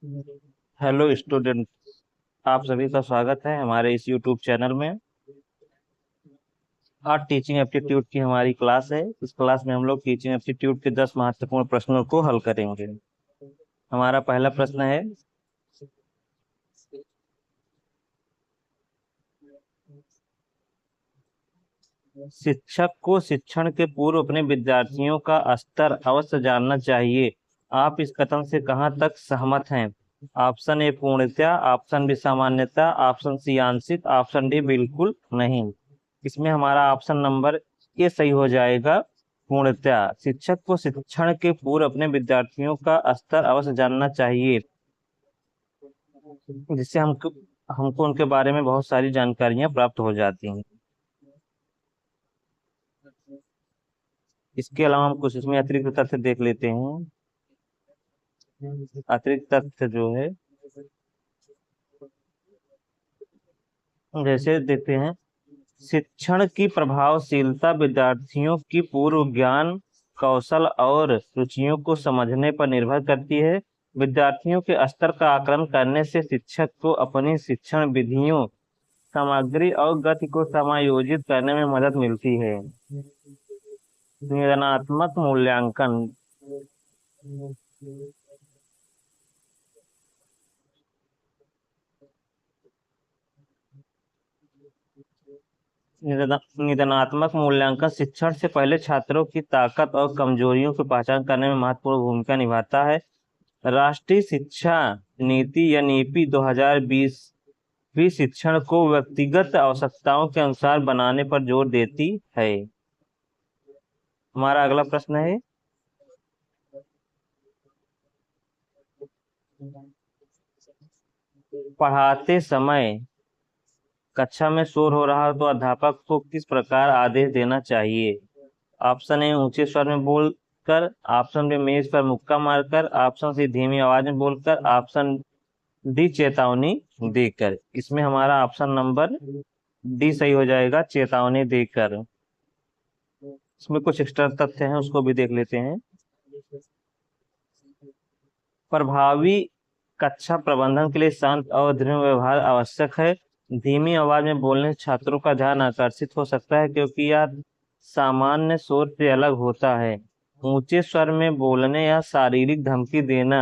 Hello student. आप सभी का स्वागत है हमारे इस यूट्यूब चैनल में। आज टीचिंग एप्टीट्यूड की हमारी क्लास है। इस क्लास में हम लोग टीचिंग एप्टीट्यूड के 10 महत्वपूर्ण प्रश्नों को हल करेंगे। हमारा पहला प्रश्न है, शिक्षक को शिक्षण के पूर्व अपने विद्यार्थियों का स्तर अवश्य जानना चाहिए। आप इस कथन से कहाँ तक सहमत हैं? ऑप्शन ए पूर्णतया, ऑप्शन बी सामान्यतः, ऑप्शन सी आंशिक, ऑप्शन डी बिल्कुल नहीं। इसमें हमारा ऑप्शन नंबर ए सही हो जाएगा। पूर्णतया शिक्षक को शिक्षण के पूर्व अपने विद्यार्थियों का स्तर अवश्य जानना चाहिए, जिससे हमको हमको उनके बारे में बहुत सारी जानकारियां प्राप्त हो जाती हैं। इसके अलावा हम कुछ इसमें अतिरिक्त तथ्य देख लेते हैं। अतिरिक्त तथ्य जो है, जैसे देखते हैं, शिक्षण की प्रभावशीलता विद्यार्थियों की पूर्व ज्ञान, कौशल और रुचियों को समझने पर निर्भर करती है। विद्यार्थियों के स्तर का आकलन करने से शिक्षक को अपनी शिक्षण विधियों, सामग्री और गति को समायोजित करने में मदद मिलती है। निर्णयात्मक मूल्यांकन। निदानात्मक मूल्यांकन शिक्षण से पहले छात्रों की ताकत और कमजोरियों की पहचान करने में महत्वपूर्ण भूमिका निभाता है। राष्ट्रीय शिक्षा नीति या नीति 2020 भी शिक्षण को व्यक्तिगत आवश्यकताओं के अनुसार बनाने पर जोर देती है। हमारा अगला प्रश्न है, पढ़ाते समय कक्षा में शोर हो रहा हो तो अध्यापक को किस प्रकार आदेश देना चाहिए? ऑप्शन ए ऊंचे स्वर में बोलकर, ऑप्शन बी मेज पर मुक्का मारकर, ऑप्शन सी धीमी आवाज में बोलकर, ऑप्शन डी चेतावनी देकर। इसमें हमारा ऑप्शन नंबर डी सही हो जाएगा, चेतावनी देकर। इसमें कुछ एक्स्ट्रा तथ्य हैं, उसको भी देख लेते हैं। प्रभावी कक्षा प्रबंधन के लिए शांत और दृढ़ व्यवहार आवश्यक है। धीमी आवाज में बोलने से छात्रों का ध्यान आकर्षित हो सकता है, क्योंकि यह सामान्य शोर से अलग होता है। ऊंचे स्वर में बोलने या शारीरिक धमकी देना,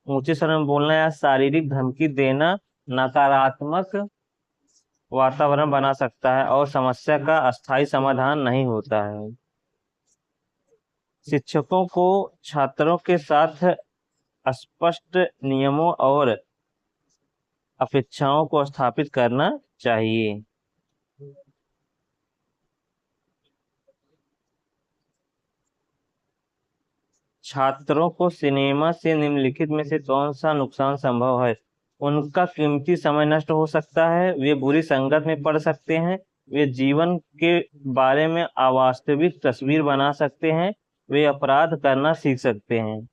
ऊंचे स्वर में बोलना या शारीरिक धमकी देना नकारात्मक वातावरण बना सकता है और समस्या का अस्थायी समाधान नहीं होता है। शिक्षकों को छात्रों के साथ स्पष्ट नियमों और अपेक्षाओं को स्थापित करना चाहिए। छात्रों को सिनेमा से निम्नलिखित में से कौन सा नुकसान संभव है? उनका कीमती समय नष्ट हो सकता है, वे बुरी संगत में पड़ सकते हैं, वे जीवन के बारे में अवास्तविक तस्वीर बना सकते हैं, वे अपराध करना सीख सकते हैं।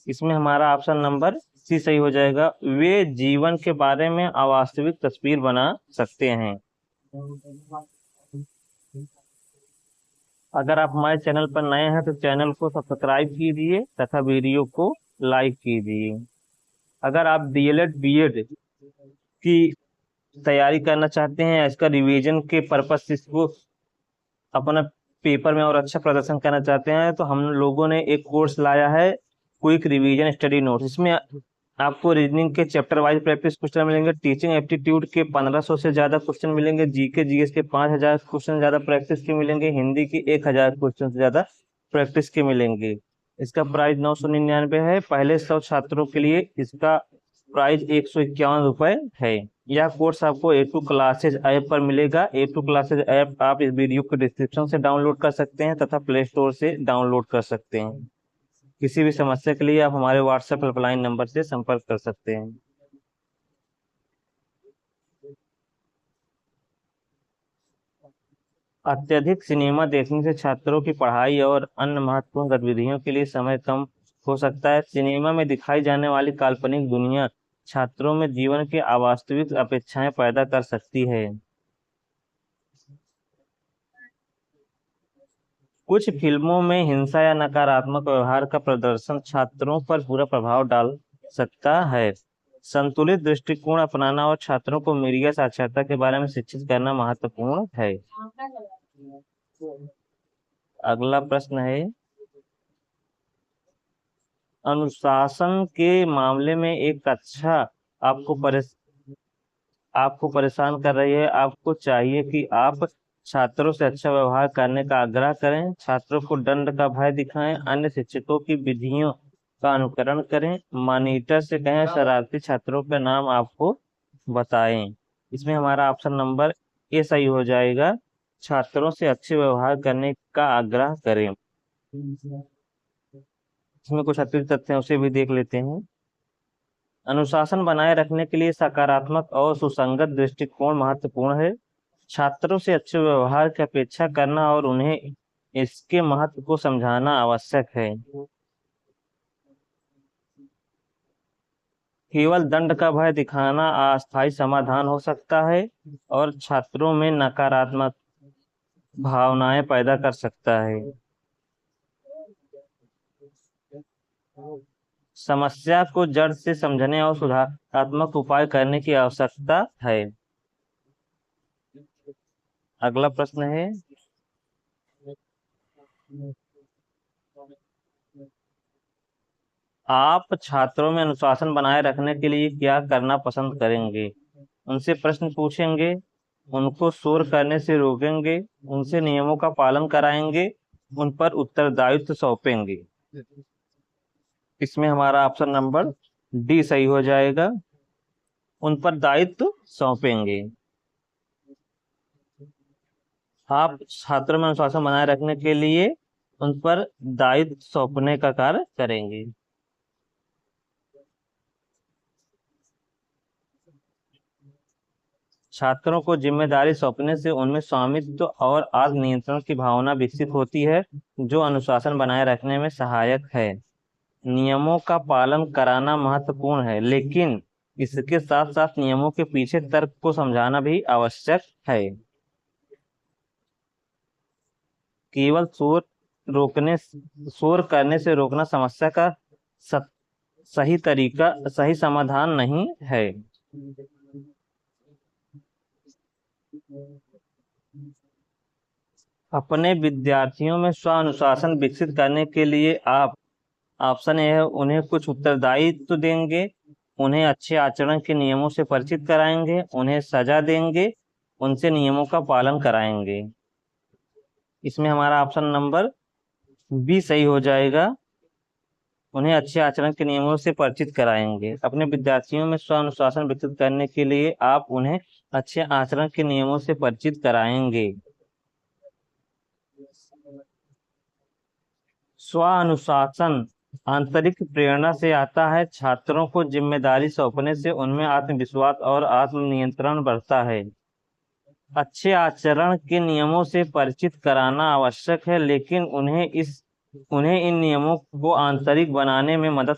इसमें हमारा ऑप्शन नंबर सी सही हो जाएगा, वे जीवन के बारे में अवास्तविक तस्वीर बना सकते हैं। अगर आप हमारे चैनल पर नए हैं तो चैनल को सब्सक्राइब कीजिए तथा वीडियो को लाइक कीजिए। अगर आप डीएलएड बीएड की तैयारी करना चाहते हैं, इसका रिवीजन के पर्पज से इसको अपना पेपर में और अच्छा प्रदर्शन करना चाहते हैं, तो हम लोगों ने एक कोर्स लाया है, क्विक रिवीजन स्टडी नोट्स। इसमें आपको रीजनिंग के चैप्टर वाइज प्रैक्टिस क्वेश्चन मिलेंगे, टीचिंग एप्टीट्यूड के 1500 से ज्यादा क्वेश्चन मिलेंगे, जीके जीएस के 5000 क्वेश्चन ज्यादा प्रैक्टिस के मिलेंगे, हिंदी के 1000 क्वेश्चन से ज्यादा प्रैक्टिस के मिलेंगे। इसका प्राइस 999 है। पहले 100 छात्रों के लिए इसका प्राइस 151 रुपये है। यह कोर्स आपको A2 क्लासेज ऐप पर मिलेगा। A2 क्लासेज ऐप आप इस वीडियो को डिस्क्रिप्शन से डाउनलोड कर सकते हैं तथा प्ले स्टोर से डाउनलोड कर सकते हैं। किसी भी समस्या के लिए आप हमारे व्हाट्सएप हेल्पलाइन नंबर से संपर्क कर सकते हैं। अत्यधिक सिनेमा देखने से छात्रों की पढ़ाई और अन्य महत्वपूर्ण गतिविधियों के लिए समय कम हो सकता है। सिनेमा में दिखाई जाने वाली काल्पनिक दुनिया छात्रों में जीवन की अवास्तविक अपेक्षाएं पैदा कर सकती है। कुछ फिल्मों में हिंसा या नकारात्मक व्यवहार का प्रदर्शन छात्रों पर बुरा प्रभाव डाल सकता है। संतुलित दृष्टिकोण अपनाना और छात्रों को मीडिया साक्षरता के बारे में शिक्षित करना महत्वपूर्ण है। अगला प्रश्न है, अनुशासन के मामले में एक कक्षा आपको परेश आपको परेशान कर रही है। आपको चाहिए कि आप छात्रों से अच्छा व्यवहार करने का आग्रह करें, छात्रों को दंड का भय दिखाएं, अन्य शिक्षकों की विधियों का अनुकरण करें, मॉनिटर से कहें शरारती छात्रों के नाम आपको बताएं। इसमें हमारा ऑप्शन नंबर ए सही हो जाएगा, छात्रों से अच्छे व्यवहार करने का आग्रह करें। इसमें कुछ अतिरिक्त तथ्य हैं, उसे भी देख लेते हैं। अनुशासन बनाए रखने के लिए सकारात्मक और सुसंगत दृष्टिकोण महत्वपूर्ण है। छात्रों से अच्छे व्यवहार की अपेक्षा करना और उन्हें इसके महत्व को समझाना आवश्यक है। केवल दंड का भय दिखाना अस्थायी समाधान हो सकता है और छात्रों में नकारात्मक भावनाएं पैदा कर सकता है। समस्या को जड़ से समझने और सुधारात्मक उपाय करने की आवश्यकता है। अगला प्रश्न है, आप छात्रों में अनुशासन बनाए रखने के लिए क्या करना पसंद करेंगे? उनसे प्रश्न पूछेंगे, उनको शोर करने से रोकेंगे, उनसे नियमों का पालन कराएंगे, उन पर उत्तरदायित्व सौंपेंगे। इसमें हमारा ऑप्शन नंबर डी सही हो जाएगा, उन पर दायित्व सौंपेंगे। आप छात्रों में अनुशासन बनाए रखने के लिए उन पर दायित्व सौंपने का कार्य करेंगे। छात्रों को जिम्मेदारी सौंपने से उनमें स्वामित्व और आत्म नियंत्रण की भावना विकसित होती है, जो अनुशासन बनाए रखने में सहायक है। नियमों का पालन कराना महत्वपूर्ण है, लेकिन इसके साथ साथ नियमों के पीछे तर्क को समझाना भी आवश्यक है। केवल शोर करने से रोकना समस्या का सही समाधान नहीं है। अपने विद्यार्थियों में स्व अनुशासन विकसित करने के लिए आप ऑप्शन ए है, उन्हें कुछ उत्तरदायित्व देंगे, उन्हें अच्छे आचरण के नियमों से परिचित कराएंगे, उन्हें सजा देंगे, उनसे नियमों का पालन कराएंगे। इसमें हमारा ऑप्शन नंबर बी सही हो जाएगा, उन्हें अच्छे आचरण के नियमों से परिचित कराएंगे। अपने विद्यार्थियों में स्व अनुशासन विकसित करने के लिए आप उन्हें अच्छे आचरण के नियमों से परिचित कराएंगे। स्व अनुशासन आंतरिक प्रेरणा से आता है। छात्रों को जिम्मेदारी सौंपने से उनमें आत्मविश्वास और आत्मनियंत्रण बढ़ता है। अच्छे आचरण के नियमों से परिचित कराना आवश्यक है, लेकिन उन्हें इन नियमों को आंतरिक बनाने में मदद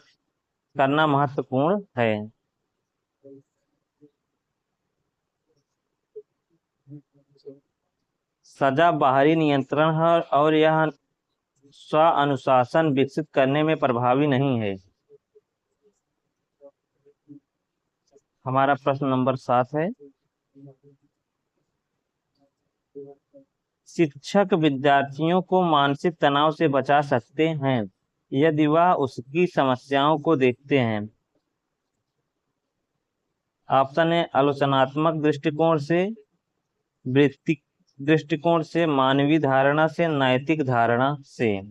करना महत्वपूर्ण है। सजा बाहरी नियंत्रण है और यह स्व अनुशासन विकसित करने में प्रभावी नहीं है। हमारा प्रश्न नंबर 7 है, शिक्षक विद्यार्थियों को मानसिक तनाव से बचा सकते हैं यदि वह उसकी समस्याओं को देखते हैं। ऑप्शन है, आलोचनात्मक दृष्टिकोण से, वृत्तिक दृष्टिकोण से, मानवीय धारणा से, नैतिक धारणा से।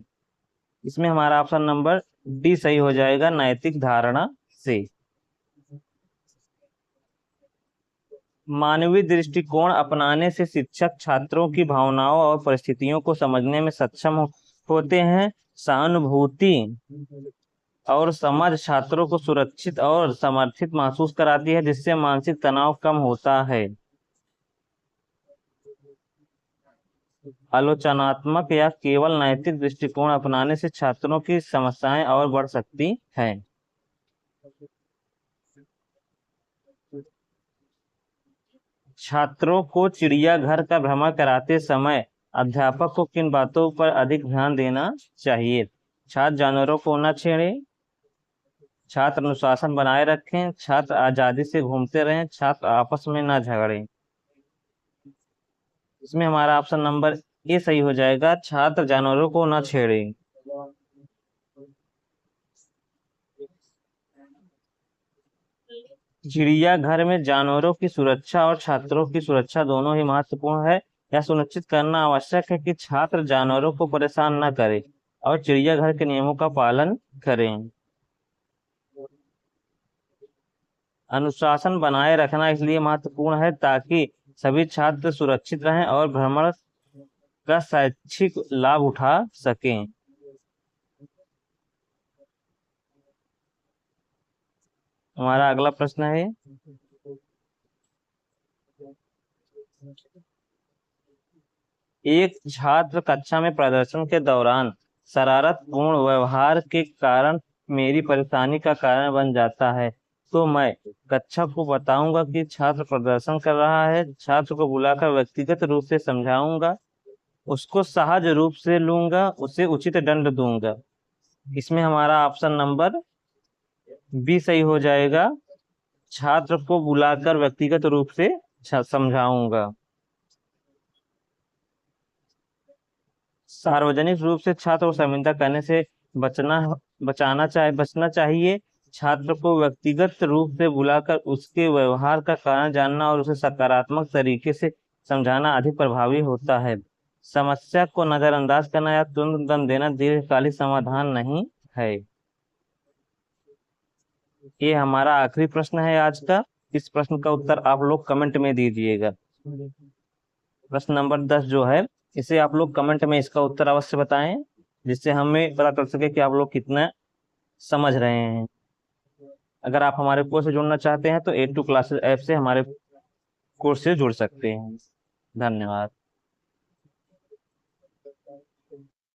इसमें हमारा ऑप्शन नंबर डी सही हो जाएगा, नैतिक धारणा से। मानवीय दृष्टिकोण अपनाने से शिक्षक छात्रों की भावनाओं और परिस्थितियों को समझने में सक्षम होते हैं। सहानुभूति और समझ छात्रों को सुरक्षित और समर्थित महसूस कराती है, जिससे मानसिक तनाव कम होता है। आलोचनात्मक या केवल नैतिक दृष्टिकोण अपनाने से छात्रों की समस्याएं और बढ़ सकती हैं। छात्रों को चिड़ियाघर का भ्रमण कराते समय अध्यापक को किन बातों पर अधिक ध्यान देना चाहिए? छात्र जानवरों को न छेड़े, छात्र अनुशासन बनाए रखें, छात्र आजादी से घूमते रहें, छात्र आपस में न झगड़ें। इसमें हमारा ऑप्शन नंबर ए सही हो जाएगा, छात्र जानवरों को न छेड़े। चिड़ियाघर में जानवरों की सुरक्षा और छात्रों की सुरक्षा दोनों ही महत्वपूर्ण है। यह सुनिश्चित करना आवश्यक है कि छात्र जानवरों को परेशान न करें और चिड़ियाघर के नियमों का पालन करें। अनुशासन बनाए रखना इसलिए महत्वपूर्ण है ताकि सभी छात्र सुरक्षित रहें और भ्रमण का शैक्षिक लाभ उठा सकें। हमारा अगला प्रश्न है, एक छात्र कक्षा में प्रदर्शन के दौरान शरारतपूर्ण व्यवहार के कारण मेरी परेशानी का कारण बन जाता है, तो मैं कक्षा को बताऊंगा कि छात्र प्रदर्शन कर रहा है, छात्र को बुलाकर व्यक्तिगत रूप से समझाऊंगा, उसको सहज रूप से लूंगा, उसे उचित दंड दूंगा। इसमें हमारा ऑप्शन नंबर बी सही हो जाएगा, छात्र को बुलाकर व्यक्तिगत रूप से समझाऊंगा। सार्वजनिक रूप से छात्र को शर्मिंदा करने से बचना चाहिए। छात्र को व्यक्तिगत रूप से बुलाकर उसके व्यवहार का कारण जानना और उसे सकारात्मक तरीके से समझाना अधिक प्रभावी होता है। समस्या को नजरअंदाज करना या तुरंत दंड देना दीर्घकालिक समाधान नहीं है। ये हमारा आखिरी प्रश्न है आज का। इस प्रश्न का उत्तर आप लोग कमेंट में दीजिएगा। प्रश्न नंबर 10 जो है, इसे आप लोग कमेंट में इसका उत्तर अवश्य बताएं, जिससे हमें पता चल सके कि आप लोग कितना समझ रहे हैं। अगर आप हमारे कोर्स से जुड़ना चाहते हैं तो A2 क्लासेस ऐप से हमारे कोर्स से जुड़ सकते हैं। धन्यवाद।